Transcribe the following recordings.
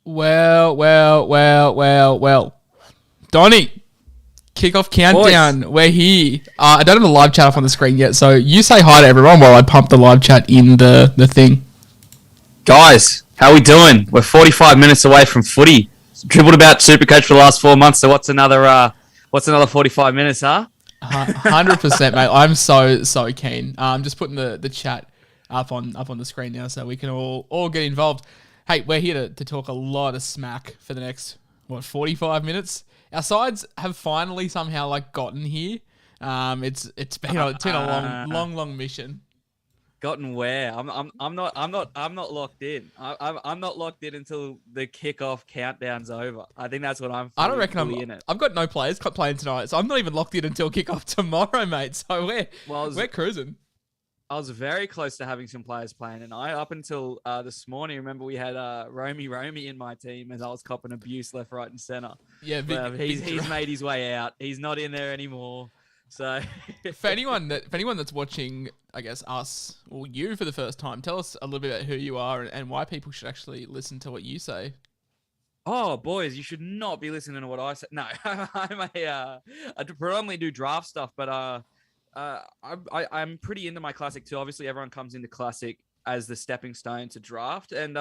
Well. Donnie, kickoff countdown. Boys. We're here. I don't have the live chat up on the screen yet, so you say hi to everyone while I pump the live chat in the thing. Guys, how we doing? We're 45 minutes away from footy. Dribbled about SuperCoach for the last 4 months, so what's another 45 minutes, huh? 100%, mate. I'm so keen. I'm just putting the chat up on the screen now so we can all get involved. Hey, we're here to talk a lot of smack for the next 45 minutes. Our sides have finally somehow gotten here. It's been a long mission. Gotten where? I'm not locked in. I'm not locked in until the kickoff countdown's over. I think that's what I'm. I don't reckon I'm in it. I've got no players playing tonight, so I'm not even locked in until kickoff tomorrow, mate. So we're cruising. I was very close to having some players playing tonight. Up until this morning, remember we had Romy in my team as I was copping abuse left, right, and centre. Yeah, he's made his way out. He's not in there anymore. So for anyone that's watching, I guess us or you for the first time, tell us a little bit about who you are and why people should actually listen to what you say. Oh, boys, you should not be listening to what I say. No, I predominantly do draft stuff, but I'm pretty into my classic too. Obviously, everyone comes into classic as the stepping stone to draft. And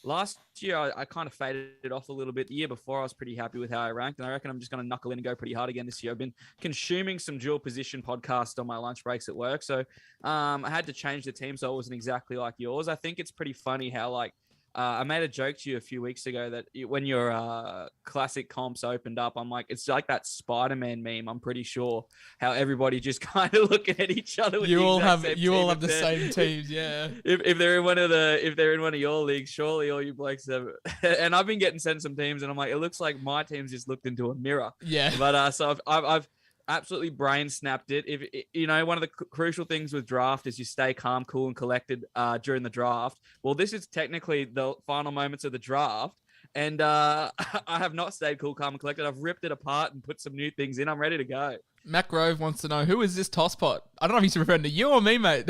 last year, I kind of faded it off a little bit. The year before, I was pretty happy with how I ranked. And I reckon I'm just going to knuckle in and go pretty hard again this year. I've been consuming some dual position podcasts on my lunch breaks at work. So I had to change the team so it wasn't exactly like yours. I think it's pretty funny how I made a joke to you a few weeks ago that when your classic comps opened up, I'm like, it's like that Spider-Man meme. I'm pretty sure how everybody just kind of looking at each other. With you all have the same teams, yeah. If they're in one of your leagues, surely all you blokes have. And I've been getting sent some teams, and I'm like, it looks like my team's just looked into a mirror. Yeah. But so I've absolutely brain snapped it. If one of the crucial things with draft is you stay calm, cool, and collected during the draft. Well, this is technically the final moments of the draft, and I have not stayed cool, calm, and collected. I've ripped it apart and put some new things in. I'm ready to go. Matt Grove wants to know, who is this tosspot? I don't know if he's referring to you or me, mate.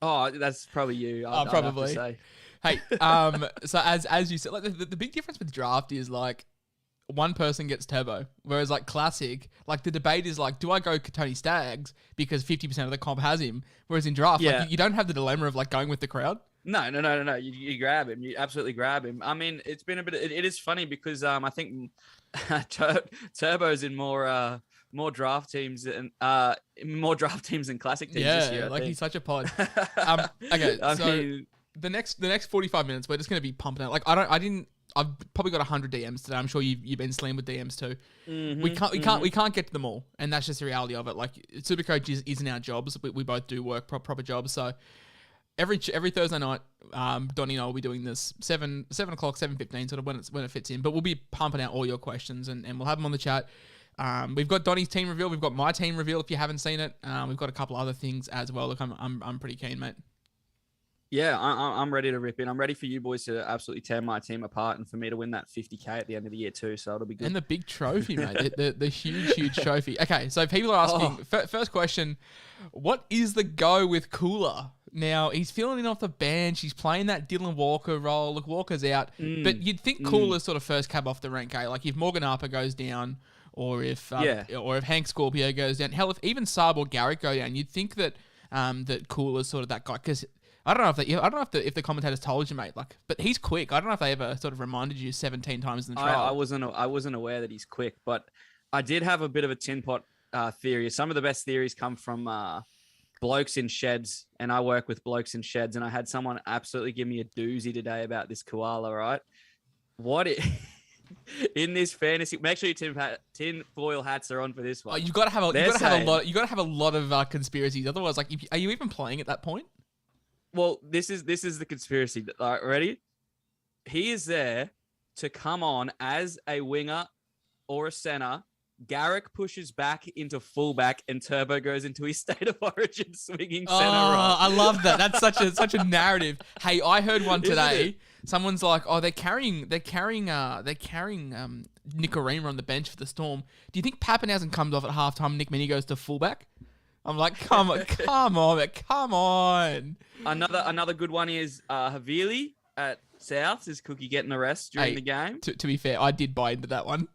Oh, that's probably you. Probably. I'd Hey, so as you said, the big difference with draft is one person gets turbo, whereas classic, the debate is do I go Tony Staggs because 50% of the comp has him, whereas in draft, you don't have the dilemma of going with the crowd. No. You grab him. You absolutely grab him. I mean, it's been a bit. It is funny because I think Turbo's in more draft teams than classic teams this year. He's such a pod. Okay, the next 45 minutes, we're just going to be pumping out. I've probably got 100 DMs today. I'm sure you've been slammed with DMs too. Mm-hmm, We can't get to them all, and that's just the reality of it. SuperCoach isn't our jobs. We both do work proper jobs. So every Thursday night, Donnie and I will be doing this 7 o'clock, 7:15, sort of when it fits in. But we'll be pumping out all your questions, and we'll have them on the chat. We've got Donnie's team reveal. We've got my team reveal. If you haven't seen it, we've got a couple other things as well. Look, I'm pretty keen, mate. Yeah, I'm ready to rip in. I'm ready for you boys to absolutely tear my team apart and for me to win that 50K at the end of the year too. So it'll be good. And the big trophy, mate. the huge trophy. Okay, so people are asking, first question, what is the go with Cooler? Now, he's filling in off the bench. He's playing that Dylan Walker role. Look, Walker's out. But you'd think Cooler's sort of first cab off the rank, eh? If Morgan Harper goes down or if Hank Scorpio goes down. Hell, if even Saab or Garrett go down, you'd think that that Cooler's sort of that guy. Because I don't know if the commentators told you, mate. But he's quick. I don't know if they ever sort of reminded you 17 times in the trial. I wasn't aware that he's quick, but I did have a bit of a tin pot theory. Some of the best theories come from blokes in sheds, and I work with blokes in sheds, and I had someone absolutely give me a doozy today about this koala. Right? In this fantasy, make sure your tin foil hats are on for this one. Oh, you got to have a lot of conspiracies. Otherwise, are you even playing at that point? Well, this is the conspiracy. All right, ready? He is there to come on as a winger or a center. Garrick pushes back into fullback, and Turbo goes into his state of origin swinging center role. I love that. That's such a narrative. Hey, I heard one today. Someone's like, they're carrying Nikorima on the bench for the Storm. Do you think Pappenhausen comes off at halftime? Nick Mini goes to fullback. I'm like, come on. Another good one is Havili at Souths? Is Cookie getting a rest during the game? To be fair, I did buy into that one.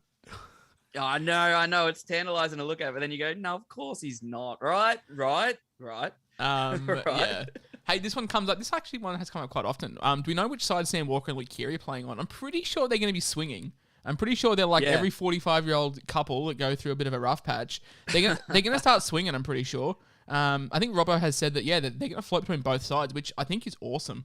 Oh, I know. It's tantalizing to look at, but then you go, no, of course he's not. Right. Right. Yeah. Hey, this one comes up. This actually one has come up quite often. Do we know which side Sam Walker and Luke Keary are playing on? I'm pretty sure they're going to be swinging. I'm pretty sure they're like every 45-year-old couple that go through a bit of a rough patch. They're gonna start swinging. I'm pretty sure. I think Robbo has said that that they're gonna float between both sides, which I think is awesome.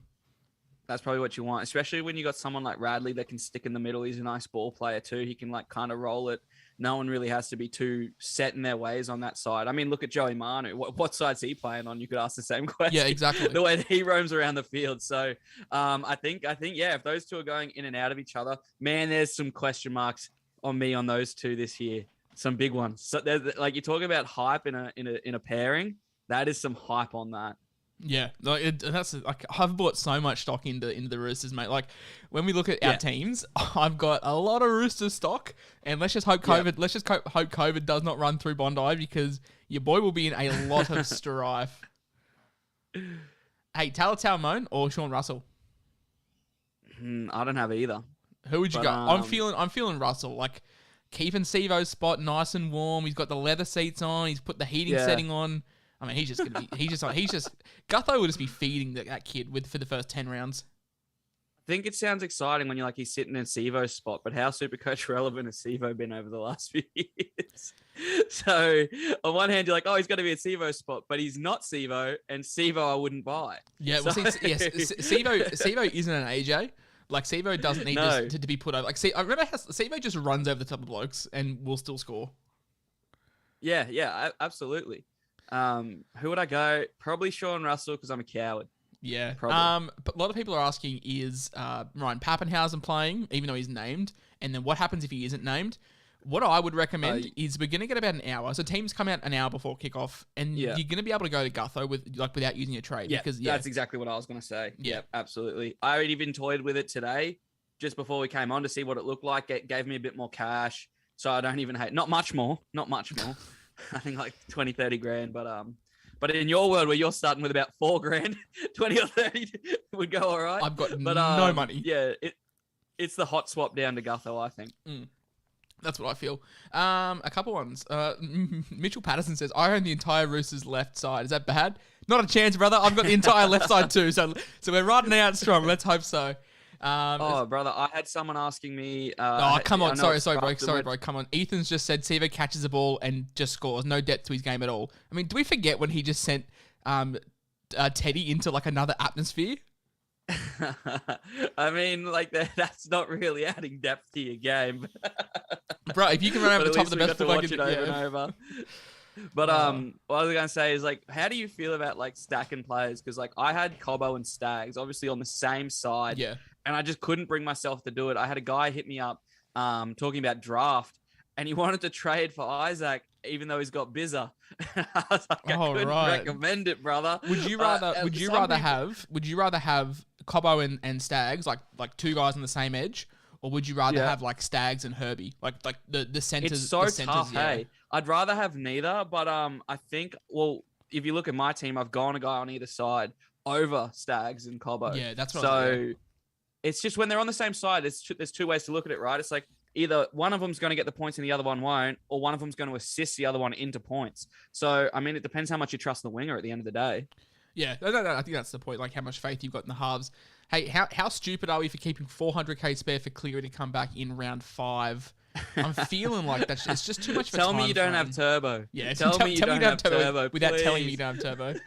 That's probably what you want, especially when you got someone like Radley that can stick in the middle. He's a nice ball player too. He can like kind of roll it. No one really has to be too set in their ways on that side. I mean, look at Joey Manu. What side's he playing on? You could ask the same question. Yeah, exactly. The way that he roams around the field. So I think, if those two are going in and out of each other, man, there's some question marks on me on those two this year. Some big ones. So there's, like, you're talking about hype in a pairing. That is some hype on that. Yeah, that's like I've bought so much stock into the Roosters, mate. Like when we look at our teams, I've got a lot of Roosters stock, and let's just hope COVID does not run through Bondi, because your boy will be in a lot of strife. Hey, Talatau Moan or Sean Russell? I don't have either. Who would you go? I'm feeling Russell. Like keeping Sivo's spot nice and warm. He's got the leather seats on. He's put the heating setting on. I mean, Gutho will just be feeding that kid for the first 10 rounds. I think it sounds exciting when you're like, he's sitting in Sivo's spot, but how SuperCoach relevant has Sivo been over the last few years? So on one hand, you're like, oh, he's got to be a Sivo spot, but he's not Sivo, and Sivo I wouldn't buy. Yeah, well, Sivo isn't an AJ. Like, Sivo doesn't need to be put over. Like, I remember how Sivo just runs over the top of blokes and will still score. Yeah, absolutely. Who would I go? Probably Sean Russell, because I'm a coward. Yeah. Probably. But a lot of people are asking, is Ryan Pappenhausen playing, even though he's named? And then what happens if he isn't named? What I would recommend is we're going to get about an hour. So teams come out an hour before kickoff, and you're going to be able to go to Gutho without using a trade. Yeah, because, that's exactly what I was going to say. Yeah, absolutely. I even toyed with it today, just before we came on, to see what it looked like. It gave me a bit more cash, so I don't even hate. Not much more. I think like 20, 30 grand, but in your world where you're starting with about 4 grand, 20 or 30 would go all right. I've got no money. Yeah, it's the hot swap down to Gutho, I think. That's what I feel. A couple ones. Mitchell Patterson says, I own the entire Roosters left side. Is that bad? Not a chance, brother. I've got the entire left side too. So we're riding out strong. Let's hope so. Brother, I had someone asking me. Come on. Sorry, bro. Come on. Ethan's just said Sivo catches the ball and just scores. No depth to his game at all. I mean, do we forget when he just sent Teddy into like another atmosphere? I mean, like that's not really adding depth to your game, bro. If you can run over the top of the best football, watch it over and over. But what I was gonna say is, like, how do you feel about like stacking players? Because like I had Cobbo and Stags obviously on the same side, and I just couldn't bring myself to do it. I had a guy hit me up talking about draft, and he wanted to trade for Isaac, even though he's got Bizza. I was like, I couldn't recommend it, brother. Would you rather have Cobbo and Stags, like two guys on the same edge, or would you rather have like Stags and Herbie, like the centers? It's so tough. Hey, I'd rather have neither, but I think, well, if you look at my team, I've gone a guy on either side over Stags and Cobbo. Yeah, that's what. So it's just when they're on the same side, there's two ways to look at it, right? It's like either one of them's going to get the points and the other one won't, or one of them's going to assist the other one into points. So, I mean, it depends how much you trust the winger at the end of the day. Yeah, I think that's the point, like how much faith you've got in the halves. Hey, how stupid are we for keeping 400k spare for Cleary to come back in round 5? I'm feeling like it's just too much for Tell me you don't have turbo. Yeah, tell me you don't have turbo without telling me you don't have turbo.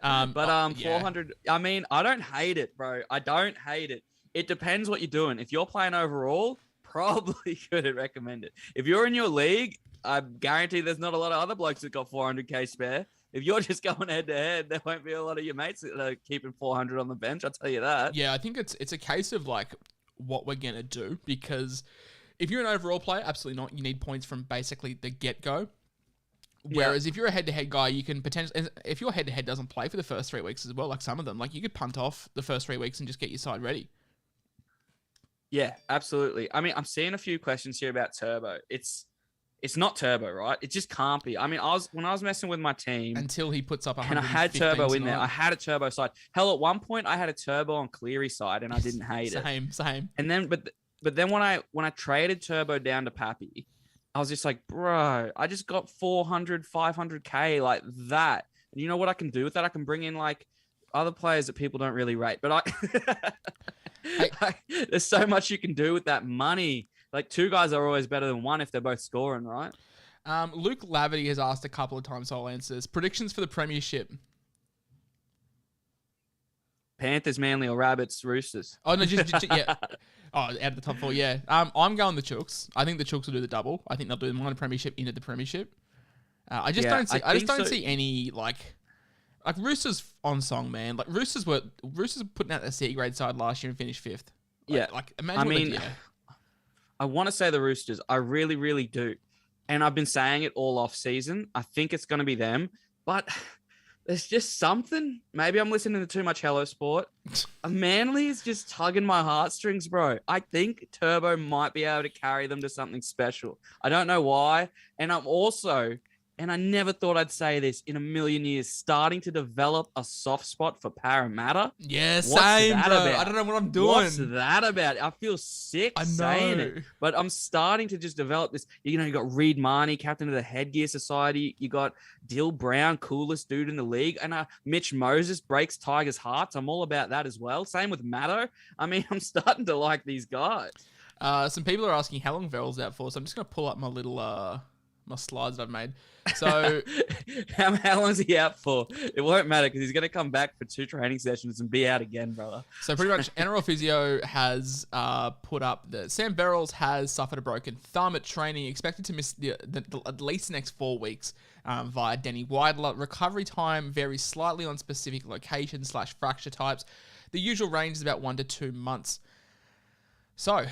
400, I mean, I don't hate it, bro. I don't hate it. It depends what you're doing. If you're playing overall, probably couldn't recommend it. If you're in your league, I guarantee there's not a lot of other blokes that got 400k spare. If you're just going head to head, there won't be a lot of your mates that are keeping 400 on the bench. I'll tell you that. Yeah, I think it's a case of like what we're gonna do, because if you're an overall player, absolutely not. You need points from basically the get-go. Whereas if you're a head-to-head guy, you can potentially, if your head-to-head doesn't play for the first 3 weeks as well, like some of them, like you could punt off the first 3 weeks and just get your side ready. Yeah, absolutely. I mean, I'm seeing a few questions here about turbo. It's not Turbo, right? It just can't be. I mean, when I was messing with my team until he puts up 115 and I had Turbo in there. tonight. I had a Turbo side. Hell, at one point I had a Turbo on Cleary side and I didn't hate it. Same. And then, but then when I traded Turbo down to Pappy, I was just like, bro, I just got 400, 500K like that. And you know what I can do with that? I can bring in like other players that people don't really rate. But there's so much you can do with that money. Like 2 guys are always better than 1 if they're both scoring, right? Luke Laverty has asked a couple of times, so I'll answer this. Predictions for the Premiership. Panthers, Manly, or Rabbits, Roosters. Oh, no, just yeah. Oh, out of the top 4, yeah. I'm going the Chooks. I think the Chooks will do the double. I think they'll do the minor Premiership into the Premiership. I just don't see any like Roosters on song, man. Like Roosters putting out the C grade side last year and finished 5th. Like imagine. I want to say the Roosters. I really, really do. And I've been saying it all off season. I think it's going to be them, but there's just something. Maybe I'm listening to too much Hello Sport. Manly is just tugging my heartstrings, bro. I think Turbo might be able to carry them to something special. I don't know why. And I'm also, and I never thought I'd say this in a million years, starting to develop a soft spot for Parramatta. Yeah, same, bro. About? I don't know what I'm doing. What's that about? I feel sick saying it. But I'm starting to just develop this. You know, you got Reed Marnie, captain of the Headgear Society. You got Dill Brown, coolest dude in the league. And Mitch Moses breaks Tigers' hearts. I'm all about that as well. Same with Matto. I mean, I'm starting to like these guys. Some people are asking how long Verrills out for. So I'm just going to pull up my little... my slides that I've made. So how long is he out for? It won't matter because he's going to come back for 2 training sessions and be out again, brother. So pretty much NRL Physio has put up that Sam Verrills has suffered a broken thumb at training, expected to miss at least the next 4 weeks via Denny Weidler. Recovery time varies slightly on specific locations / fracture types. The usual range is about 1 to 2 months. So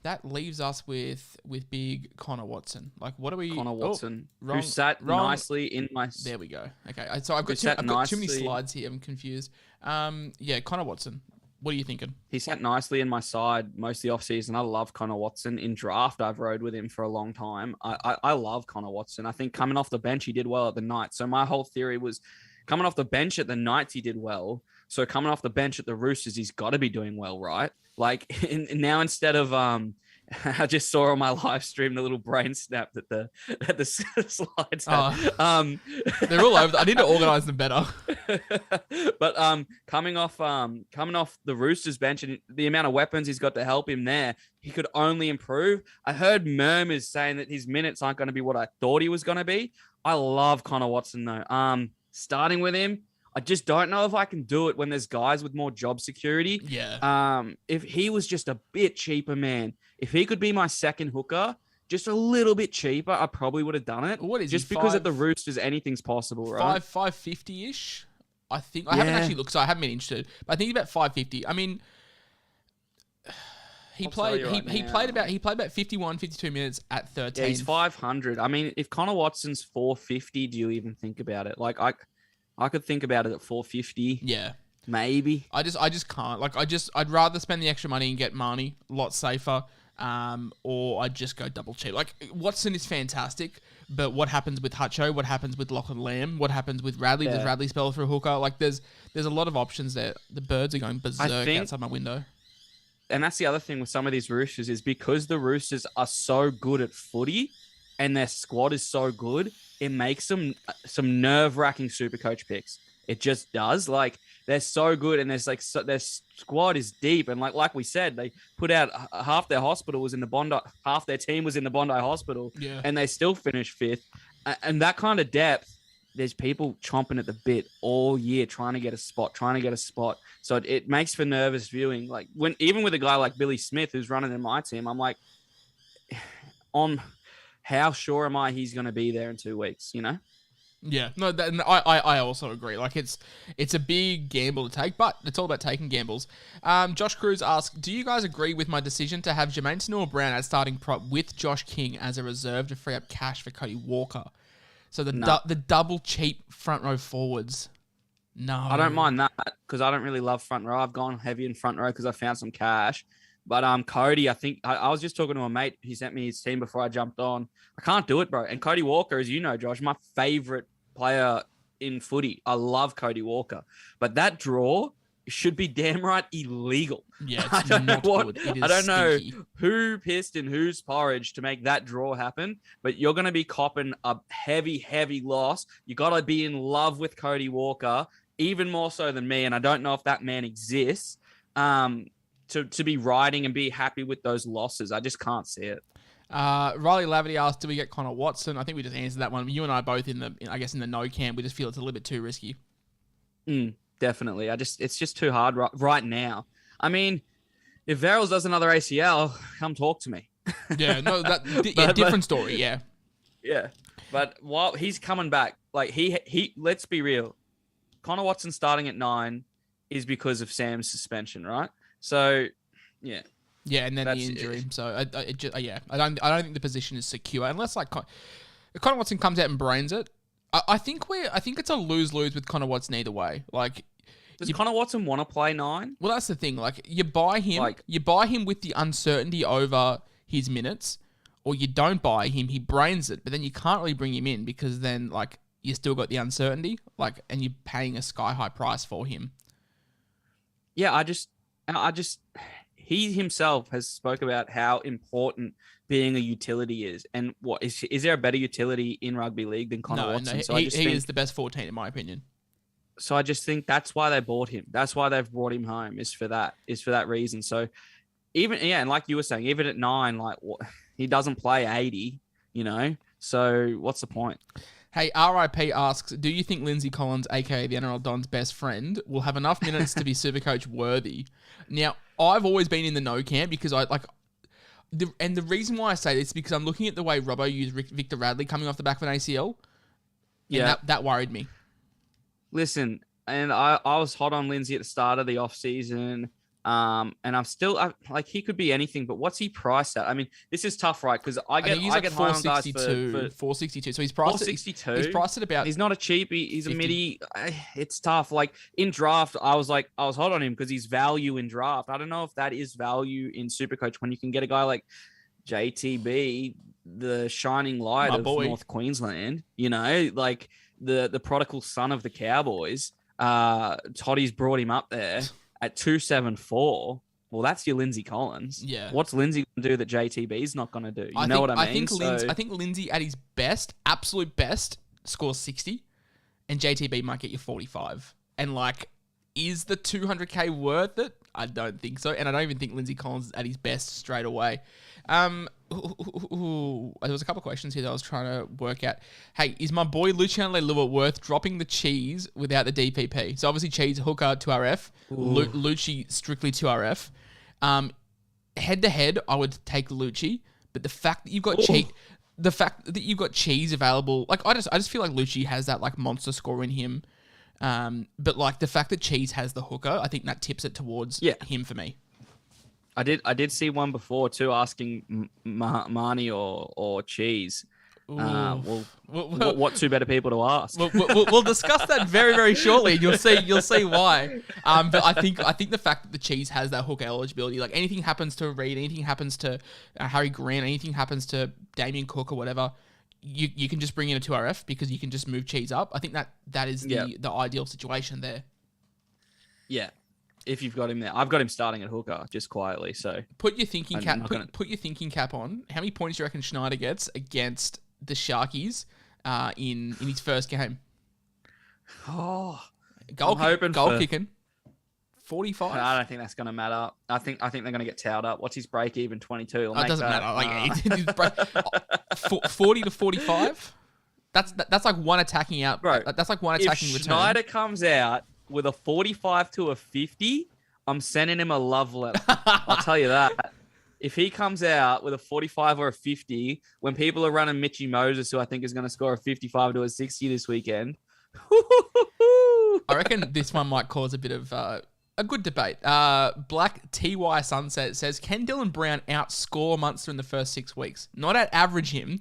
that leaves us with big Connor Watson. Like, what are we... Connor Watson, who sat nicely in my... There we go. Okay, so I've got too many slides here. I'm confused. Yeah, Connor Watson. What are you thinking? He sat nicely in my side most of the offseason. I love Connor Watson. In draft, I've rode with him for a long time. I love Connor Watson. I think coming off the bench, he did well at the Knights. So my whole theory was coming off the bench at the Knights, he did well. So coming off the bench at the Roosters, he's got to be doing well, right? Like now instead of I just saw on my live stream the little brain snap that the slides had. They're all over. I need to organize them better. But coming off the Roosters bench and the amount of weapons he's got to help him there, he could only improve. I heard murmurs saying that his minutes aren't going to be what I thought he was going to be. I love Connor Watson though. Starting with him, I just don't know if I can do it when there's guys with more job security. Yeah. If he was just a bit cheaper, man, if he could be my second hooker, just a little bit cheaper, I probably would have done it. What is just because at the Roosters, anything's possible, right? 550-ish, I think. I haven't actually looked, so I haven't been interested. But I think about 550. I mean, he played about 51, 52 minutes at 13. Yeah, he's 500. I mean, if Connor Watson's 450, do you even think about it? Like I could think about it at 450. Yeah. Maybe. I just can't. Like, I'd rather spend the extra money and get Marnie a lot safer. Or I'd just go double cheap. Like, Watson is fantastic, but what happens with Hutcho? What happens with Lachlan Lamb? What happens with Radley? Does Radley spell for a hooker? Like, there's a lot of options there. The birds are going berserk outside my window. And that's the other thing with some of these Roosters is because the Roosters are so good at footy and their squad is so good, it makes them some nerve-wracking SuperCoach picks. It just does. Like, they're so good, and their squad is deep. And like we said, they put out half their hospital was in the Bondi, half their team was in the Bondi Hospital, and they still finished 5th. And that kind of depth, there's people chomping at the bit all year trying to get a spot. So it makes for nervous viewing. Like even with a guy like Billy Smith who's running in my team, I'm like, how sure am I he's going to be there in 2 weeks? You know. Yeah, no, I also agree. Like, it's a big gamble to take, but it's all about taking gambles. Josh Cruz asks, do you guys agree with my decision to have Jermaine Tanua-Brown as starting prop with Josh King as a reserve to free up cash for Cody Walker? So the double cheap front row forwards. No. I don't mind that because I don't really love front row. I've gone heavy in front row because I found some cash. But Cody, I think I was just talking to a mate. He sent me his team before I jumped on. I can't do it, bro. And Cody Walker, as you know, Josh, my favorite player in footy. I love Cody Walker. But that draw should be damn right illegal. Yeah, it's not good. It is I don't know stinky. who pissed in whose porridge to make that draw happen, but you're going to be copping a heavy, heavy loss. You got to be in love with Cody Walker, even more so than me. And I don't know if that man exists. To be riding and be happy with those losses. I just can't see it. Riley Laverty asked, do we get Connor Watson? I think we just answered that one. You and I both in the no camp. We just feel it's a little bit too risky. Definitely. It's just too hard right now. I mean, if Verrills does another ACL, come talk to me. Yeah, no, different story. Yeah. Yeah. But while he's coming back, like he let's be real. Connor Watson starting at 9 is because of Sam's suspension, right? So, yeah. Yeah, and then the injury. So, I don't think the position is secure unless like Connor Watson comes out and brains it. I think it's a lose-lose with Connor Watson either way. Like, does Connor Watson want to play 9? Well, that's the thing. Like, you buy him with the uncertainty over his minutes, or you don't buy him. He brains it, but then you can't really bring him in because then like you still got the uncertainty, like, and you're paying a sky-high price for him. Yeah, I just he himself has spoke about how important being a utility is, and what is there a better utility in rugby league than Connor Watson? No, so he is the best 14 in my opinion. So I just think that's why they bought him. That's why they've brought him home. Is for that reason. So and like you were saying, even at 9, like he doesn't play 80, you know. So what's the point? Hey, RIP asks, do you think Lindsay Collins, aka the NRL Don's best friend, will have enough minutes to be SuperCoach worthy? Now, I've always been in the no camp because the reason why I say this is because I'm looking at the way Robbo used Victor Radley coming off the back of an ACL. Yeah, that worried me. Listen, and I was hot on Lindsay at the start of the off season. And I'm still like he could be anything, but what's he priced at? I mean, this is tough, right? Because I get high on guys for 462. So he's priced 462. He's priced at about. He's not a cheapie. He's 50. A midi. It's tough. Like in draft, I was hot on him because he's value in draft. I don't know if that is value in SuperCoach when you can get a guy like JTB, the shining light of North Queensland. You know, like the prodigal son of the Cowboys. Toddy's brought him up there. At 274, well, that's your Lindsay Collins. Yeah. What's Lindsay going to do that JTB's not going to do? You know what I mean? I think Lindsay at his best, absolute best, scores 60, and JTB might get you 45. And like, is the 200k worth it? I don't think so, and I don't even think Lindsay Collins is at his best straight away. There was a couple of questions here that I was trying to work out. Hey, is my boy Luciano Leilua worth dropping the cheese without the DPP? So obviously cheese hooker 2RF, Lucci strictly 2RF. Head to head, I would take Lucci, but the fact that you've got cheese available, like I just feel like Lucci has that like monster score in him. But like the fact that cheese has the hooker, I think that tips it towards him for me. I did see one before too, asking Marnie or Cheese. What two better people to ask? We'll discuss that very, very shortly. And you'll see why. But I think the fact that the Cheese has that hook eligibility, like anything happens to Reid, anything happens to Harry Grant, anything happens to Damien Cook or whatever, you can just bring in a 2RF because you can just move Cheese up. I think that is the ideal situation there. Yeah. If you've got him there, I've got him starting at hooker just quietly. So put your thinking cap. Put your thinking cap on. How many points do you reckon Schneider gets against the Sharkies in his first game? Goal kicking. 45. I don't think that's going to matter. I think they're going to get towed up. What's his break even? 22. It doesn't matter. 40 to 45. That's like one attacking out. Bro, that's like one attacking return. If Schneider comes out with a 45 to a 50, I'm sending him a love letter. I'll tell you that. If he comes out with a 45 or a 50, when people are running Mitchy Moses, who I think is going to score a 55 to a 60 this weekend, I reckon this one might cause a bit of a good debate. Black TY Sunset says, can Dylan Brown outscore Munster in the first 6 weeks? Not out average him,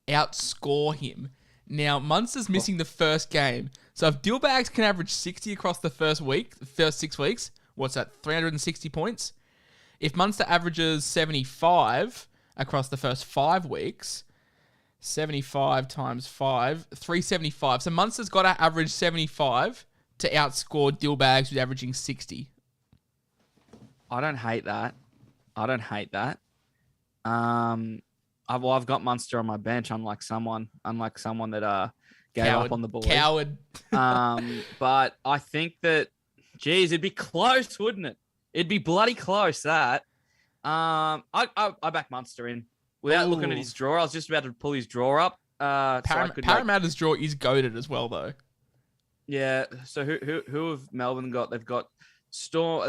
outscore him. Now, Munster's missing the first game. So if Dillbags can average 60 across the first 6 weeks, what's that, 360 points? If Munster averages 75 across the first 5 weeks, 75 times 5, 375. So Munster's got to average 75 to outscore Dillbags, who's averaging 60. I don't hate that. I've got Munster on my bench, unlike someone that gave up on the boys. Coward. But I think that, geez, it'd be close, wouldn't it? It'd be bloody close, that. I back Munster in. Without looking at his draw, I was just about to pull his draw up. Parramatta's draw is goated as well, though. Yeah. So who have Melbourne got? They've got Storm.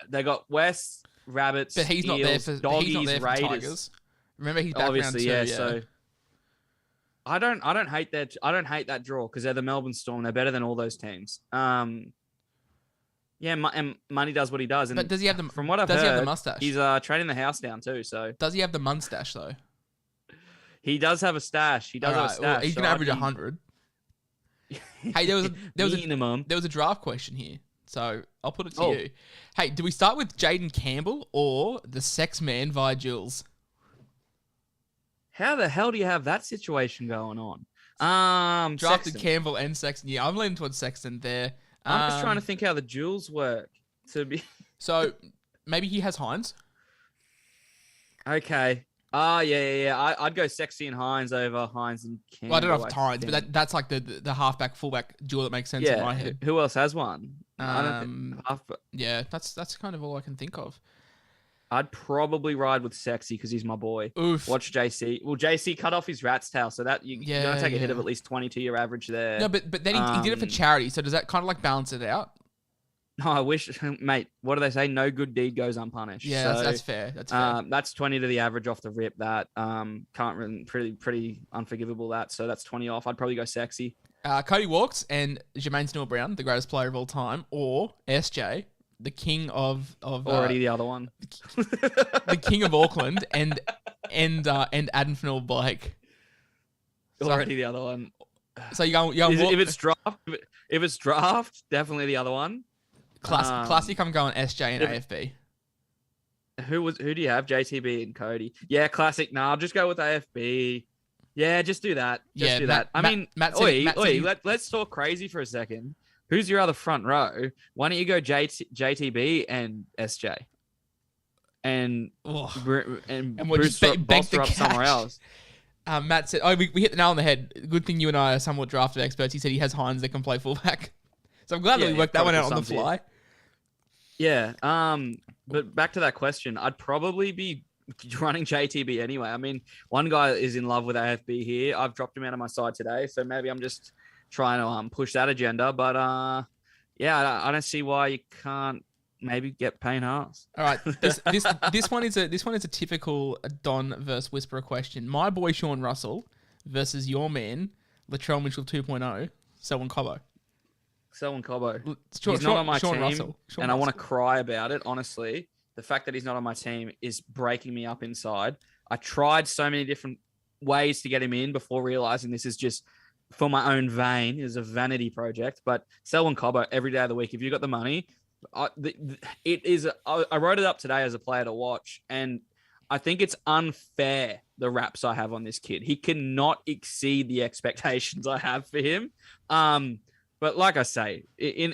They got West, Rabbits, but he's not Eels, there for Doggies, he's not there for Raiders. Tigers. Remember, he's back Obviously, round 2, yeah. So I don't hate that. I don't hate that draw because they're the Melbourne Storm. They're better than all those teams. Yeah, and Money does what he does. And but does he have the? From what I've does heard, he have the mustache? He's trading the house down too. So does he have the mustache though? He does have a stash. He does have a stash. Well, he's gonna average 100. Hey, there was a draft question here, so I'll put it to you. Hey, do we start with Jaden Campbell or the sex man via Jules? How the hell do you have that situation going on? Drafted Sexton. Campbell and Sexton. Yeah, I'm leaning towards Sexton there. I'm just trying to think how the duels work. So maybe he has Hines. Okay. Yeah. I'd go Sexy and Hines over Hines and Campbell. Well, I don't know if it's Hines, but that's like the halfback fullback duel that makes sense in my head. Who else has one? Yeah, that's kind of all I can think of. I'd probably ride with Sexy because he's my boy. Oof. Watch JC. Well, JC cut off his rat's tail, so that you're gonna take a hit of at least 20 to your average there. No, but then he did it for charity, so does that kind of like balance it out? No, I wish, mate. What do they say? No good deed goes unpunished. Yeah, so, that's fair. That's fair. That's 20 to the average off the rip. That can't really, pretty unforgivable. That so that's 20 off. I'd probably go Sexy. Cody Walks and Jermaine Snell-Brown, the greatest player of all time, or SJ, the king of already the other one, the king of Auckland, and Adam Fennell-Blake. Already the other one. So you go if it's draft, definitely the other one. Classic. I'm going SJ and AFB. Who do you have? JTB and Cody. Yeah, classic. Nah, I'll just go with AFB. Yeah, just do that. Do that. Let's talk crazy for a second. Who's your other front row? Why don't you go JTB and SJ? And we'll Bruce just bolster up somewhere else. Matt said, we hit the nail on the head. Good thing you and I are somewhat drafted experts. He said he has Hines that can play fullback. So I'm glad that we worked that one out on the fly. Yeah. But back to that question, I'd probably be running JTB anyway. I mean, one guy is in love with AFB here. I've dropped him out of my side today, so maybe I'm just trying to push that agenda. But I don't see why you can't maybe get Payne Haas. All right, this one is a typical Don versus Whisperer question. My boy Sean Russell versus your man Latrell Mitchell 2.0, Selwyn Cobbo. Selwyn Cobbo. He's not on my team, and I want to cry about it. Honestly, the fact that he's not on my team is breaking me up inside. I tried so many different ways to get him in before realizing this is just for my own vein. It's a vanity project. But Selwyn Cobbo every day of the week. If you got the money, it is. I wrote it up today as a player to watch, and I think it's unfair the raps I have on this kid. He cannot exceed the expectations I have for him. But like I say, he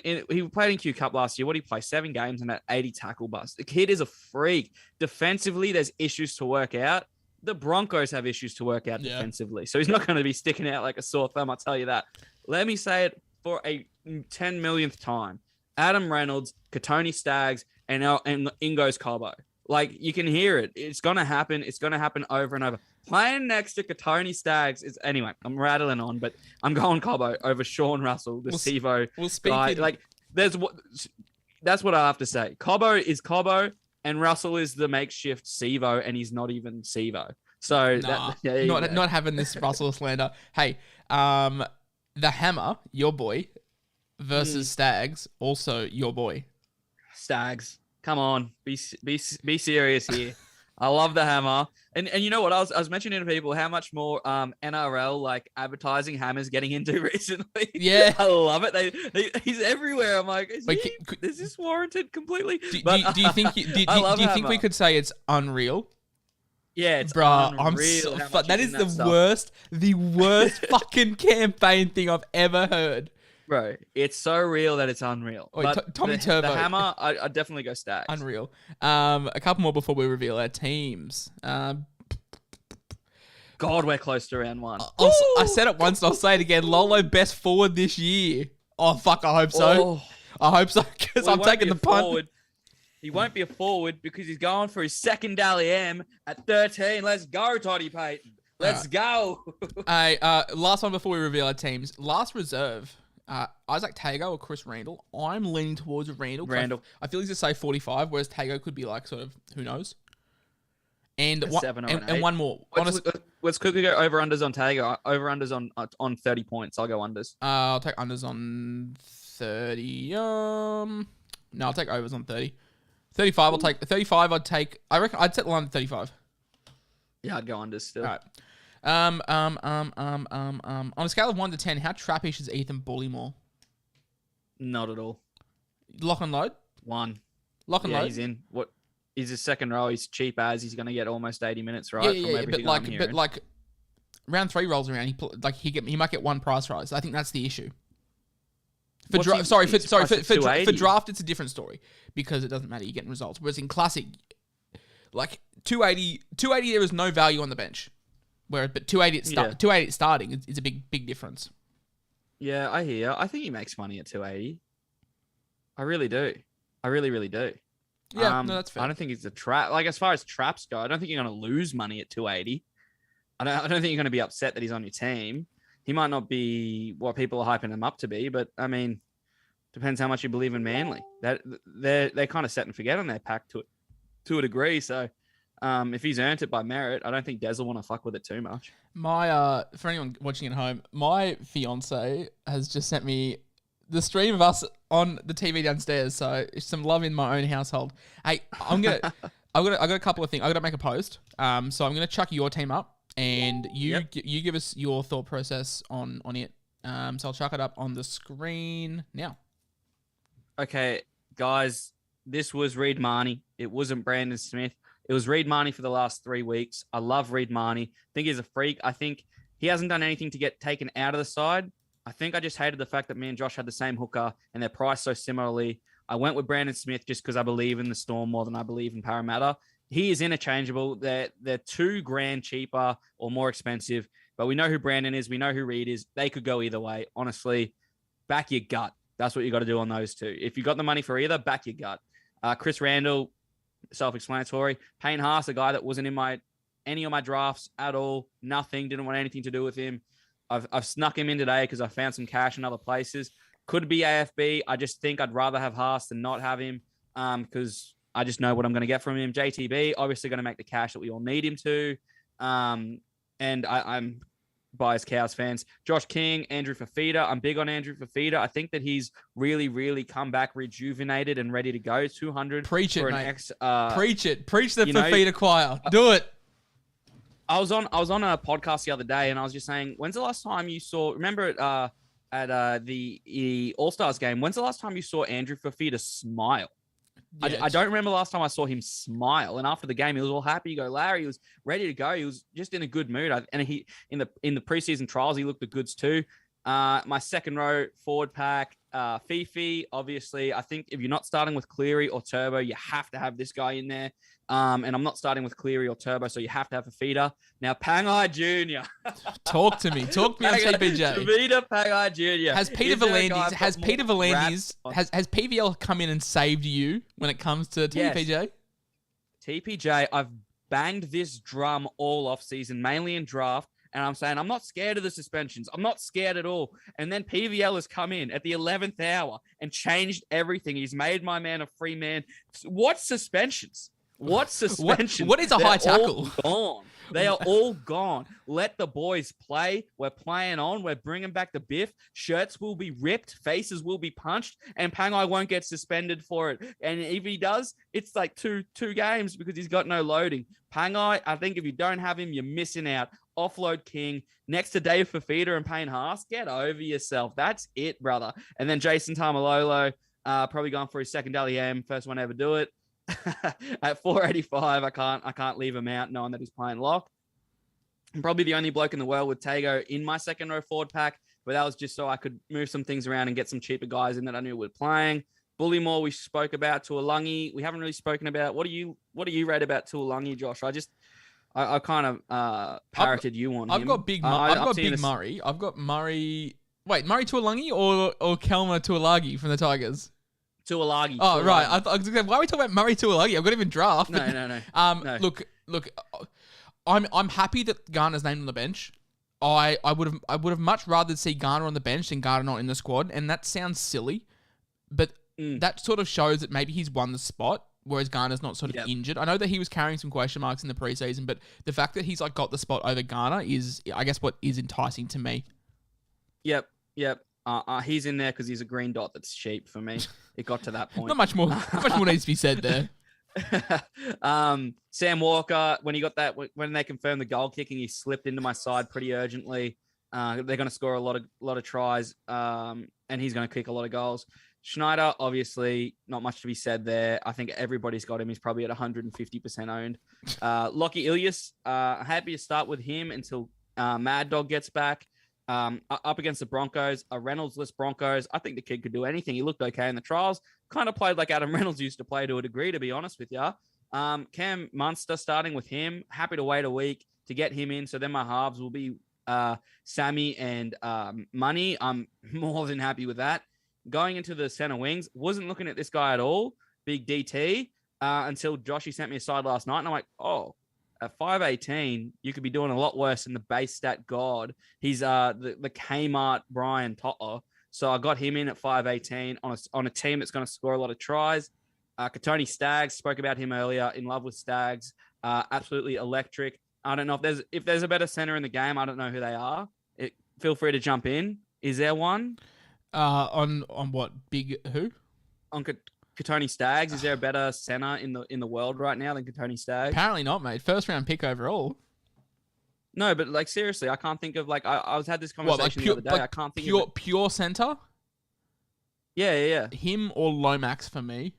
played in Q Cup last year. What did he play? 7 games and an 80 tackle bust. The kid is a freak. Defensively, there's issues to work out. The Broncos have issues to work out defensively. So he's not going to be sticking out like a sore thumb, I'll tell you that. Let me say it for a 10 millionth time. Adam Reynolds, Katoni Staggs, and Ingo's Cobbo. Like, you can hear it. It's going to happen. It's going to happen over and over. Playing next to Katoni Staggs is... Anyway, I'm rattling on, but I'm going Cobbo over Sean Russell, the Sivo guy. Like, that's what I have to say. Cobbo is Cobbo, and Russell is the makeshift Sivo, and he's not even Sivo. So, not having this Russell slander. Hey, the Hammer, your boy, versus Staggs, also your boy. Staggs. Come on, be serious here. I love the hammer. And you know what? I was mentioning to people how much more NRL like advertising Hammer's getting into recently. Yeah. I love it. He's everywhere. I'm like, is this warranted completely? Do you think we could say it's unreal? Yeah, it's bruh, unreal. That is the worst fucking campaign thing I've ever heard. Bro, it's so real that it's unreal. But Tommy Turbo. The hammer, I'd definitely go Stags. Unreal. A couple more before we reveal our teams. God, we're close to round one. I said it once and I'll say it again. Lolo, best forward this year. Oh, fuck, I hope so. I hope so, because I'm taking the punt. Forward. He won't be a forward because he's going for his second Dally M at 13. Let's go, Toddy Payton. Let's go. Hey, last one before we reveal our teams. Last reserve. Isaac Tago or Chris Randall. I'm leaning towards Randall. I feel he's a safe 45, whereas Tago could be like sort of, who knows? And one more. Let's quickly go over-unders on Tago. Over-unders on 30 points. I'll go unders. I'll take unders on 30. No, I'll take overs on 30. 35, I'll take 35. I reckon I'd set the line at 35. Yeah, I'd go unders still. All right. On a scale of 1 to 10, how trappish is Ethan Bullymore? Not at all. Lock and load? 1. Lock and load? He's in. What? He's a second row. He's cheap as. He's going to get almost 80 minutes, right? Yeah, but round 3 rolls around. He might get one price rise. I think that's the issue. For draft, it's a different story because it doesn't matter. You're getting results. Whereas in classic, like 280, there is no value on the bench. But 280 starting is a big difference. Yeah, I hear. I think he makes money at 280. I really do. I really, really do. Yeah, no, that's fair. I don't think it's a trap. Like as far as traps go, I don't think you're going to lose money at 280. I don't think you're going to be upset that he's on your team. He might not be what people are hyping him up to be, but I mean, depends how much you believe in Manly. That they're kind of set and forget on their pack to a degree. So if he's earned it by merit, I don't think Des will want to fuck with it too much. My for anyone watching at home, my fiance has just sent me the stream of us on the TV downstairs. So it's some love in my own household. Hey, I got a couple of things. I got to make a post. So I'm gonna chuck your team up. And you give us your thought process on it. So I'll chuck it up on the screen now. Okay, guys, this was Reed Marnie. It wasn't Brandon Smith. It was Reed Marnie for the last 3 weeks. I love Reed Marnie. I think he's a freak. I think he hasn't done anything to get taken out of the side. I think I just hated the fact that me and Josh had the same hooker and they're priced so similarly. I went with Brandon Smith just because I believe in the Storm more than I believe in Parramatta. He is interchangeable. They're $2,000 cheaper or more expensive, but we know who Brandon is. We know who Reed is. They could go either way. Honestly, back your gut. That's what you got to do on those two. If you got the money for either, back your gut. Chris Randall, self-explanatory. Payne Haas, a guy that wasn't in any of my drafts at all. Nothing. Didn't want anything to do with him. I've snuck him in today because I found some cash in other places. Could be AFB. I just think I'd rather have Haas than not have him because I just know what I'm going to get from him. JTB, obviously going to make the cash that we all need him to. And I'm biased Cows fans. Josh King, Andrew Fafeta. I'm big on Andrew Fafeta. I think that he's really, really come back rejuvenated and ready to go. 200. Preach it, for mate. Preach it. Preach the Fafeta choir. Do it. I was on a podcast the other day and I was just saying, when's the last time you saw, remember at the All-Stars game, when's the last time you saw Andrew Fafeta smile? Yeah, I don't remember the last time I saw him smile. And after the game, he was all happy. You go, Larry, he was ready to go. He was just in a good mood. And he in the preseason trials, he looked the goods too. My second row forward pack, Fifi. Obviously, I think if you're not starting with Cleary or Turbo, you have to have this guy in there. And I'm not starting with Cleary or Turbo, so you have to have a feeder. Now, Pangai Jr. Talk to me on TPJ. Fafeta Pangai Jr. Has PVL come in and saved you when it comes to TPJ? Yes. TPJ, I've banged this drum all off season, mainly in draft. And I'm saying, I'm not scared of the suspensions. I'm not scared at all. And then PVL has come in at the 11th hour and changed everything. He's made my man a free man. What suspensions? What suspensions? What is a high tackle? Gone. They are all gone. Let the boys play. We're playing on. We're bringing back the biff. Shirts will be ripped. Faces will be punched. And Pangai won't get suspended for it. And if he does, it's like two games because he's got no loading. Pangai, I think if you don't have him, you're missing out. Offload king. Next to Dave Fafita and Payne Haas. Get over yourself. That's it, brother. And then Jason Tamalolo, probably going for his second Dally M. First one to ever do it. At 485, I can't leave him out knowing that he's playing lock. I'm probably the only bloke in the world with Tago in my second row forward pack, but that was just so I could move some things around and get some cheaper guys in that I knew were playing. Bullymore, we spoke about. Tuolangi, we haven't really spoken about. What do you rate about Tuolangi, Josh? I kind of parroted you on him. I've got Big Murray. I've got Murray. Wait, Murray Tuolangi or Kelma Tuolagi from the Tigers? Tuolagi. Oh, right. I was going to say, why are we talking about Murray Tuolagi? I've got him in draft. No. No. Look. I'm happy that Garner's named on the bench. I would have much rather see Garner on the bench than Garner not in the squad, and that sounds silly, but that sort of shows that maybe he's won the spot, whereas Garner's not sort of injured. I know that he was carrying some question marks in the preseason, but the fact that he's like got the spot over Garner is, I guess, what is enticing to me. Yep. He's in there because he's a green dot that's cheap for me. It got to that point. Not much more needs to be said there. Sam Walker, when they confirmed the goal kicking, he slipped into my side pretty urgently. They're going to score a lot of tries, and he's going to kick a lot of goals. Schneider, obviously, not much to be said there. I think everybody's got him. He's probably at 150% owned. Lockie Ilias, happy to start with him until Mad Dog gets back. Up against the Broncos, a Reynolds-less Broncos. I think the kid could do anything. He looked okay in the trials. Kind of played like Adam Reynolds used to play to a degree, to be honest with you. Cam Munster starting with him. Happy to wait a week to get him in. So then my halves will be Sammy and Money. I'm more than happy with that. Going into the center wings, wasn't looking at this guy at all. Big DT until Joshy sent me a side last night. And I'm like, oh, at 5'18", you could be doing a lot worse than the base stat god. He's the Kmart Brian Totter. So I got him in at 5'18" on a team that's going to score a lot of tries. Katoni Staggs, spoke about him earlier. In love with Staggs. Absolutely electric. I don't know if there's a better center in the game. I don't know who they are. Feel free to jump in. Is there one? On what? Big who? On Katoni Staggs. Is there a better center in the world right now than Katoni Staggs? Apparently not, mate. First round pick overall. No, but like seriously, I can't think of like I had this conversation the other day. I can't think of pure center. Yeah. Him or Lomax for me.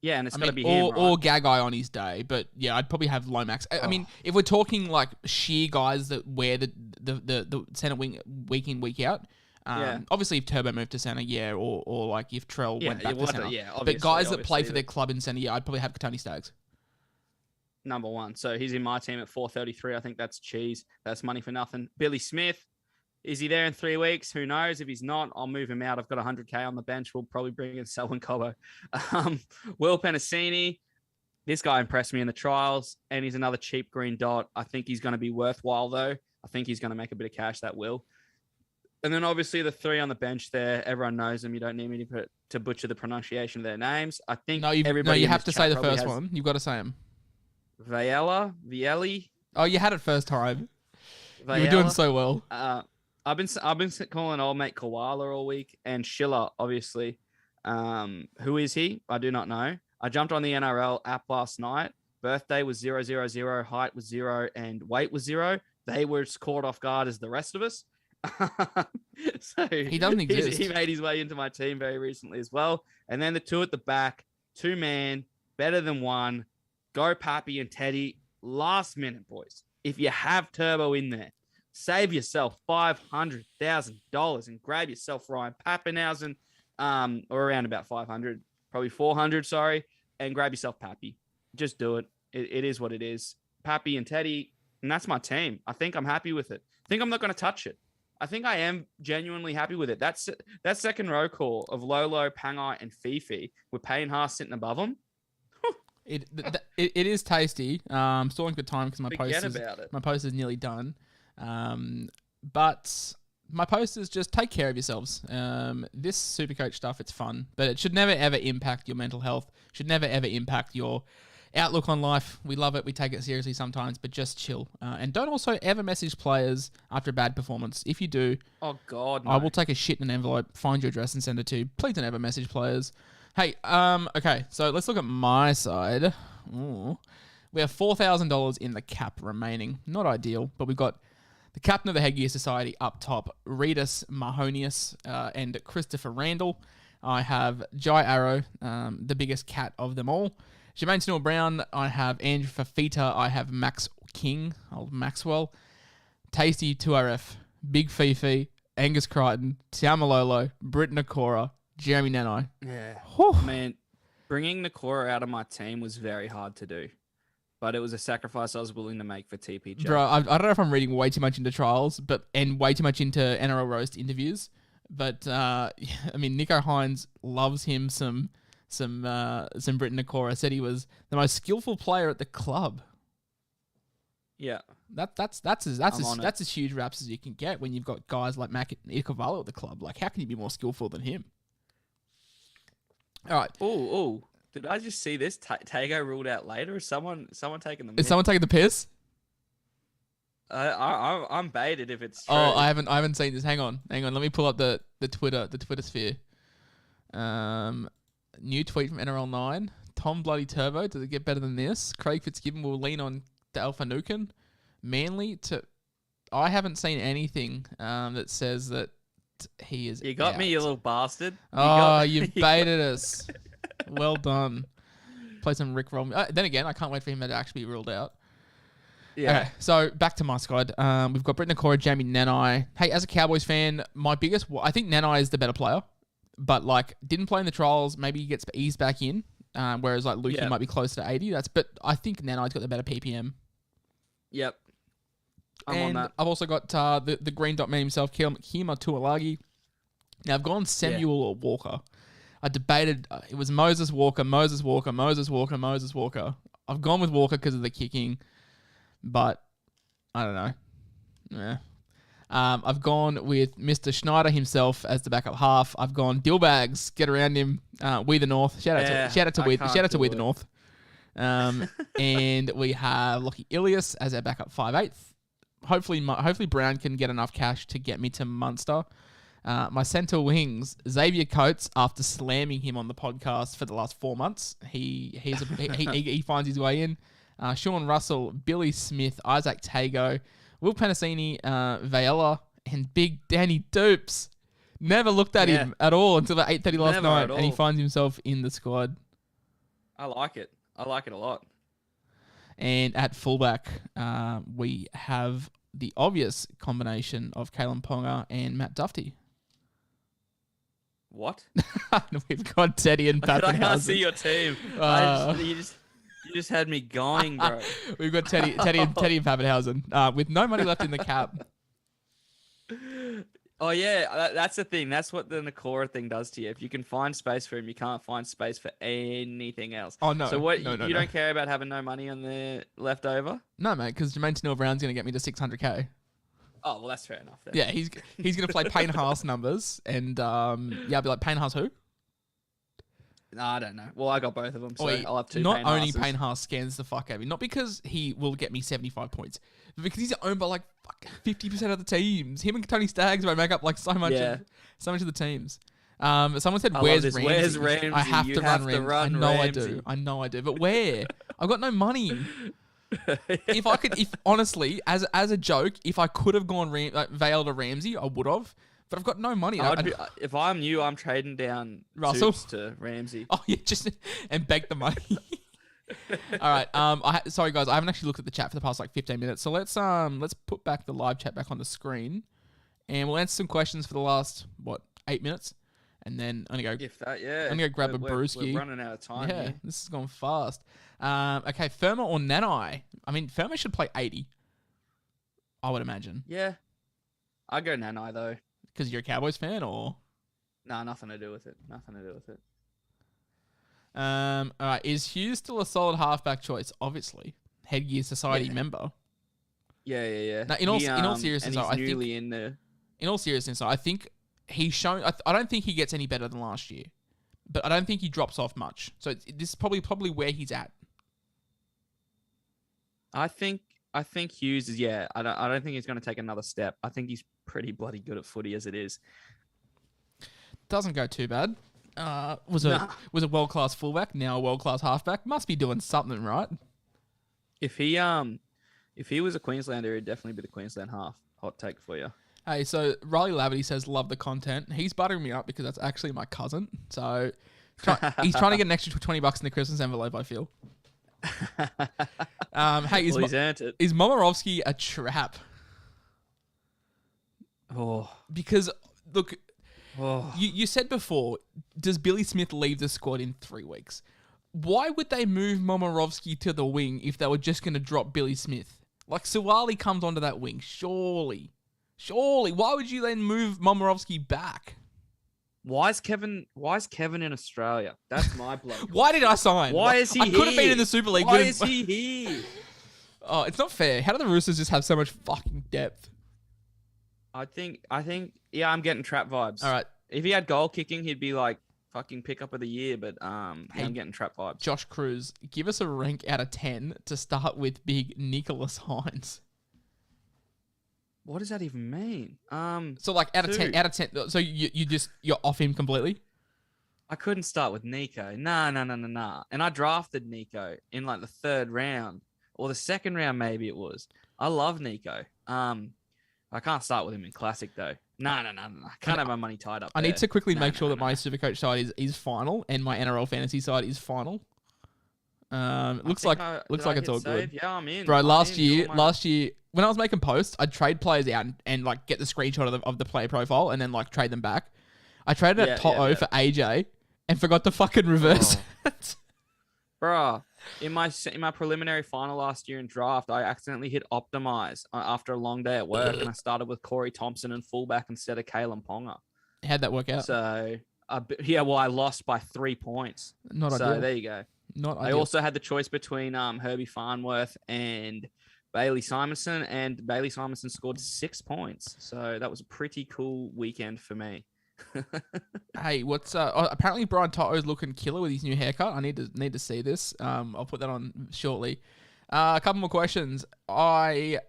Yeah, and it's got to be him, right? Or Gagai on his day, but yeah, I'd probably have Lomax. I mean, if we're talking like sheer guys that wear the center wing week in week out. Obviously, if Turbo moved to center, or like if Trell went back to center. But guys that play for their club in center, I'd probably have Katoni Staggs. Number one. So he's in my team at 433. I think that's cheese. That's money for nothing. Billy Smith, is he there in 3 weeks? Who knows? If he's not, I'll move him out. I've got 100K on the bench. We'll probably bring in Selwyn Cobbo. Will Penasini, this guy impressed me in the trials, and he's another cheap green dot. I think he's going to be worthwhile, though. I think he's going to make a bit of cash, that will. And then obviously the three on the bench there, everyone knows them. You don't need me to butcher the pronunciation of their names. I think you have to say the first one. You've got to say them. Vielli. Oh, you had it first time. You were doing so well. I've been calling old mate Koala all week, and Schiller, obviously. Who is he? I do not know. I jumped on the NRL app last night. Birthday was 000, height was 0, and weight was 0. They were caught off guard as the rest of us. So he doesn't exist. He made his way into my team very recently as well. And then the two at the back, 2-man, better than one. Go Pappy and Teddy. Last minute, boys. If you have Turbo in there, save yourself $500,000 and grab yourself Ryan Pappenhausen, or around about 500, probably 400, sorry, and grab yourself Pappy. Just do it. It is what it is. Pappy and Teddy, and that's my team. I think I'm happy with it. I think I'm not going to touch it. I think I am genuinely happy with it. That second row call of Lolo, Pangai, and Fifi with Payne Haas sitting above them. It is tasty. Still on good time because my post is nearly done. But my post is just take care of yourselves. This SuperCoach stuff, it's fun, but it should never ever impact your mental health. Should never ever impact your outlook on life, we love it. We take it seriously sometimes, but just chill. And don't also ever message players after a bad performance. If you do, Oh God, no. I will take a shit in an envelope, find your address, and send it to you. Please don't ever message players. Hey, okay, so let's look at my side. Ooh. We have $4,000 in the cap remaining. Not ideal, but we've got the captain of the Headgear Society up top, Reedus Mahonius and Christopher Randall. I have Jai Arrow, the biggest cat of them all. Jermaine Snell-Brown, I have Andrew Fafeta, I have Max King, old Maxwell, Tasty 2RF, Big Fifi, Angus Crichton, Taumalolo, Britt Nakora, Jeremy Nanai. Yeah. Whew. Man, bringing Nakora out of my team was very hard to do. But it was a sacrifice I was willing to make for TPJ. Bro, I don't know if I'm reading way too much into trials, and way too much into NRL roast interviews. But I mean, Nico Hines loves him some Britt Nakora. Said he was the most skillful player at the club. Yeah, that's as huge raps as you can get when you've got guys like Mac Icovalo at the club. Like, how can you be more skillful than him? All right. Oh. Did I just see this? Tago ruled out later? Is someone taking the miss? Is someone taking the piss? I'm baited if it's true. Oh, I haven't seen this. Hang on. Let me pull up the Twitter sphere. New tweet from NRL 9. Tom Bloody Turbo. Does it get better than this? Craig Fitzgibbon will lean on the Alpha Nukin. Manly to. I haven't seen anything that says that he is. You got out. me, you little bastard. You've baited us. Well done. Play some Rick Roll. Then again, I can't wait for him to actually be ruled out. Yeah. Okay, so back to my squad. We've got Britt Nakora, Jamie Nanai. Hey, as a Cowboys fan, I think Nanai is the better player, but like didn't play in the trials. Maybe he gets eased back in, whereas like Lukey might be closer to 80. But I think Nanai's got the better PPM. Yep. I'm on that. I've also got the green dot man himself, Kima Tuolagi. Now I've gone Samuel or Walker. I debated, it was Moses Walker. I've gone with Walker because of the kicking, but I don't know. Yeah. I've gone with Mr. Schneider himself as the backup half. I've gone Dillbags, get around him. We the North. Shout out to We the North. And we have Lockie Ilias as our backup 5'8". Hopefully Brown can get enough cash to get me to Munster. My centre wings, Xavier Coates, after slamming him on the podcast for the last 4 months, he finds his way in. Sean Russell, Billy Smith, Isaac Tago, Will Penasini, Vayella, and Big Danny Dupes. Never looked at him at all until at 8:30 last night, and he finds himself in the squad. I like it a lot. And at fullback, we have the obvious combination of Kalen Ponga and Matt Duffy. What? We've got Teddy and Pappenhausen. I can't see your team. You just had me going, bro. We've got Teddy and Pappenhausen with no money left in the cap. Oh yeah, that's the thing. That's what the Nakora thing does to you. If you can find space for him, you can't find space for anything else. Oh no. So what? No, you don't care about having no money on the leftover? No, mate, because Jermaine Snell-Brown's going to get me to 600k. Oh well, that's fair enough. Then. Yeah, he's going to play Payne Haas numbers, and I'll be like, Payne Haas who? No, I don't know. Well, I got both of them, so I'll have two. Not only Payne Haas scans the fuck out of me, not because he will get me 75 points, but because he's owned by like 50% of the teams. Him and Tony Staggs might make up like so much of the teams. Someone said, "Where's Ramsay?" Where's Ramsay? I have to run Ramsay. I Ramsay. know I do, but where? I've got no money. If honestly, as a joke, if I could have gone Vale to Ramsay, I would have. But I've got no money. If I'm you, I'm trading down Russell to Ramsay. Oh yeah, and beg the money. All right. Sorry guys, I haven't actually looked at the chat for the past like 15 minutes. So let's put back the live chat back on the screen, and we'll answer some questions for the last 8 minutes, and then I'm gonna go. If that, yeah. I'm gonna grab a brewski. We're running out of time. Yeah, here. This has gone fast. Okay, Firma or Nanai? I mean, Firma should play 80. I would imagine. Yeah. I go Nanai though. Because you're a Cowboys fan, or? Nah, nothing to do with it. All right. Is Hughes still a solid halfback choice? Obviously, Headgear Society member. Yeah. Now, in all seriousness, I think in there. In all seriousness, I think he's shown. I don't think he gets any better than last year, but I don't think he drops off much. So this is probably where he's at. I think Hughes is I don't think he's going to take another step. I think he's pretty bloody good at footy as it is. Doesn't go too bad. Was Nah. a world class fullback, now a world class halfback. Must be doing something right. If he was a Queenslander, he'd definitely be the Queensland half. Hot take for you. Hey, so Riley Lavity says love the content. He's buttering me up because that's actually my cousin. So he's trying to get an extra $20 in the Christmas envelope, I feel. Hey, He's earned it. is Momirovski a trap? Oh, Because look, oh. you said before, does Billy Smith leave the squad in 3 weeks? Why would they move Momirovski to the wing if they were just going to drop Billy Smith? Like, Suwali comes onto that wing, surely. Why would you then move Momirovski back? Why is Kevin in Australia? That's my blood. Why did I sign? Why is he I here? could have been in the Super League. Why is he here? Oh, it's not fair. How do the Roosters just have so much fucking depth? I think, I'm getting trap vibes. All right. If he had goal kicking, he'd be like fucking pickup of the year, but I'm getting trap vibes. Josh Cruz, give us a rank out of 10 to start with big Nicholas Hines. What does that even mean? So like out of 10, so you're off him completely? I couldn't start with Nico. Nah. And I drafted Nico in like the 3rd round or the 2nd round, maybe it was. I love Nico. I can't start with him in classic though. No. I can't have my money tied up. I need to quickly make sure that my SuperCoach side is final and my NRL fantasy side is final. Looks like it's all good. Yeah, I'm in. Bro, last year when I was making posts, I'd trade players out and like get the screenshot of the player profile and then like trade them back. I traded at Toto for AJ and forgot to fucking reverse it. Bro, in my preliminary final last year in draft, I accidentally hit optimize after a long day at work and I started with Corey Thompson and fullback instead of Kalen Ponga. How'd that work out? So, I lost by 3 points. Not ideal. So there you go. I also had the choice between Herbie Farnworth and Bailey Simonson, and Bailey Simonson scored 6 points. So that was a pretty cool weekend for me. Hey, what's apparently Brian Toto's looking killer with his new haircut. I need to see this. I'll put that on shortly. A couple more questions. Lolo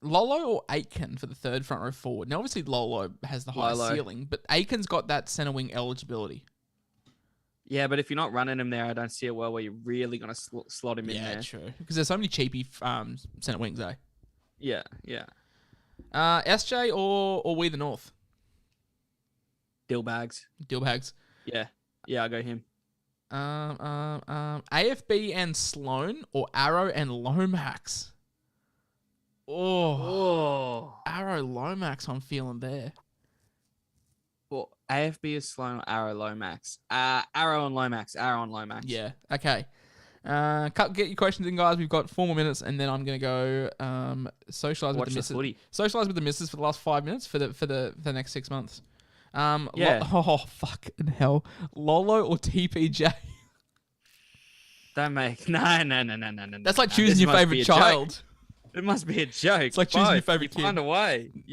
or Aitken for the 3rd front row forward. Now obviously Lolo has the highest ceiling, but Aitken's got that centre wing eligibility. Yeah, but if you're not running him there, I don't see a world where you're really going to slot him in there. Yeah, true. Because there's so many cheapy centre wings, eh? Yeah. SJ or We the North? Dillbags. Yeah, I go him. AFB and Sloan or Arrow and Lomax? Oh. Arrow Lomax I'm feeling there. Well, AFB is Sloan or Arrow Lomax. Arrow and Lomax. Yeah. Okay. Get your questions in, guys. We've got 4 more minutes, and then I'm gonna go socialize with the missus. Footy. Socialize with the missus for the last 5 minutes for the next 6 months. Fucking hell. Lolo or TPJ? Don't make no. That's like choosing your favorite child. It must be a joke. It's like choosing your favorite kid. You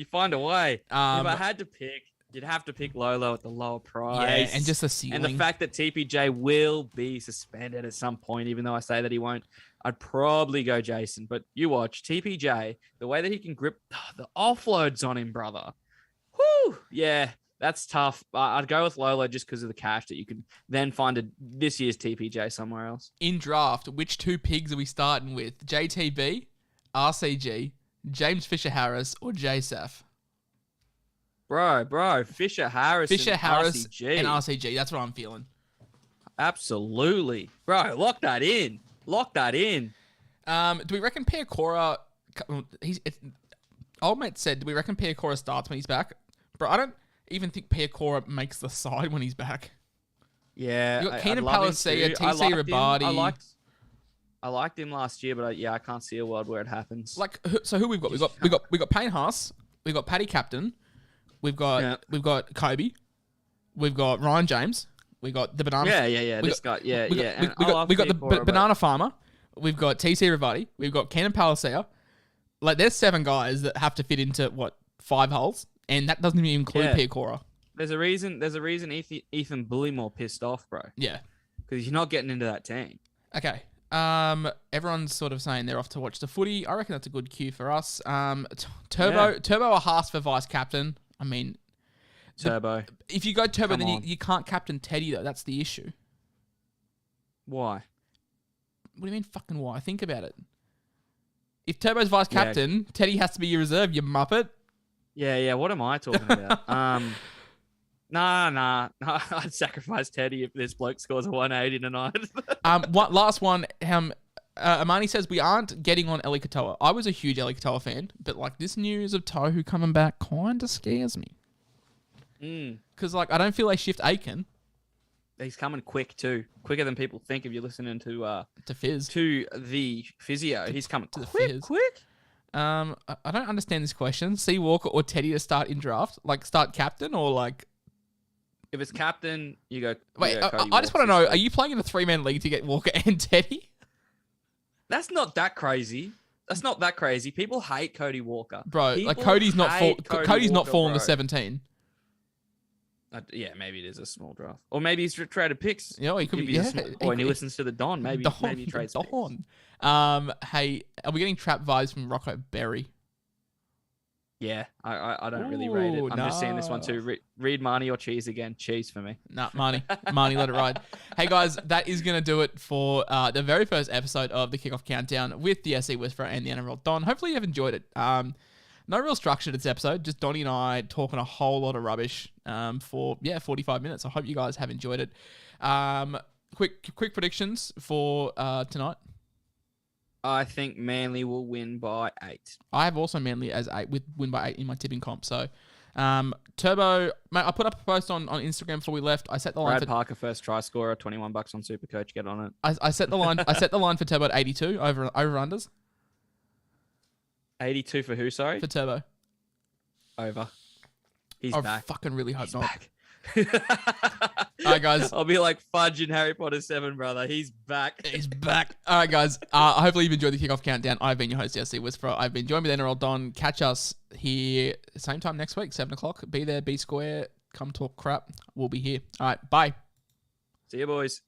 find a way. If I had to pick, you'd have to pick Lolo at the lower price. Yeah, and just the ceiling. And the fact that TPJ will be suspended at some point, even though I say that he won't, I'd probably go Jason. But you watch TPJ, the way that he can grip the offloads on him, brother. Whoo! Yeah, that's tough. I'd go with Lolo just because of the cash that you can then find this year's TPJ somewhere else. In draft, which 2 pigs are we starting with? JTB, RCG, James Fisher-Harris, or JSAF? Bro, Fisher-Harris and RCG. That's what I'm feeling. Absolutely. Bro, lock that in. Do we reckon Piacora... Old mate said, do we reckon Piacora starts when he's back? Bro, I don't even think Piacora makes the side when he's back. Yeah. You got Keenan Palacia, TC Rabadi. I liked him last year, but I can't see a world where it happens. Like, so who we've got? We got Payne Haas. We've got Paddy Captain. We've got Cobbo. We've got Ryan James. We got the banana. Yeah. We got the banana farmer. We've got TC Rabadi. We've got Keenan Palacia. Like, there's 7 guys that have to fit into 5 holes, and that doesn't even include Piacora. There's a reason Ethan Bullymore pissed off, bro. Yeah, because you're not getting into that team. Okay. Everyone's sort of saying they're off to watch the footy. I reckon that's a good cue for us. Turbo or Haas for vice captain. I mean, Turbo. If you go Turbo, Come then on. you can't captain Teddy though. That's the issue. Why? What do you mean fucking why? Think about it. If Turbo's vice captain, Teddy has to be your reserve, you muppet. Yeah. What am I talking about? Nah. I'd sacrifice Teddy if this bloke scores a 180 tonight. Last one. Amani says we aren't getting on Eli Katoa. I was a huge Eli Katoa fan, but like this news of Tohu coming back kind of scares me. Because like I don't feel they shift Aiken. He's coming quick too, quicker than people think. If you're listening to Fizz, to the physio, he's coming to the quick. Fizz. Quick. I don't understand this question. See Walker or Teddy to start in draft, like start captain or like. If it's captain, you go. Wait, I just want to know: are you playing in a 3-man league to get Walker and Teddy? That's not that crazy. People hate Cody Walker, bro. People like Cody's not Cody's not falling to 17. Yeah, maybe it is a small draft, or maybe he's traded picks. Yeah, he could be. And he listens to the Don. Maybe he trades Don. Hey, are we getting trap vibes from Rocco Berry? Yeah, I don't really rate it. I'm just seeing this one too. Read Marnie or Cheese again. Cheese for me. Nah, Marnie, let it ride. Hey guys, that is gonna do it for the very first episode of the Kickoff Countdown with the SC Whisperer and the NRL Don. Hopefully you have enjoyed it. No real structure to this episode, just Donnie and I talking a whole lot of rubbish for 45 minutes. I hope you guys have enjoyed it. Quick predictions for tonight. I think Manly will win by 8. I have also Manly as 8 with win by 8 in my tipping comp. So Turbo, mate, I put up a post on Instagram before we left. I set the line Brad Parker first try scorer, $21 on SuperCoach. Get on it. I set the line. I set the line for Turbo at 82 over unders. 82 for who? Sorry, For Turbo. Over. He's I back. fucking really hope He's not. back. All right, guys. I'll be like Fudge in Harry Potter 7, brother. He's back. He's back. All right, guys. Hopefully you've enjoyed the Kickoff Countdown. I've been your host, SC Whisperer. I've been joined with NRL Don. Catch us here same time next week, 7 o'clock. Be there, be square. Come talk crap. We'll be here. All right, bye. See you, boys.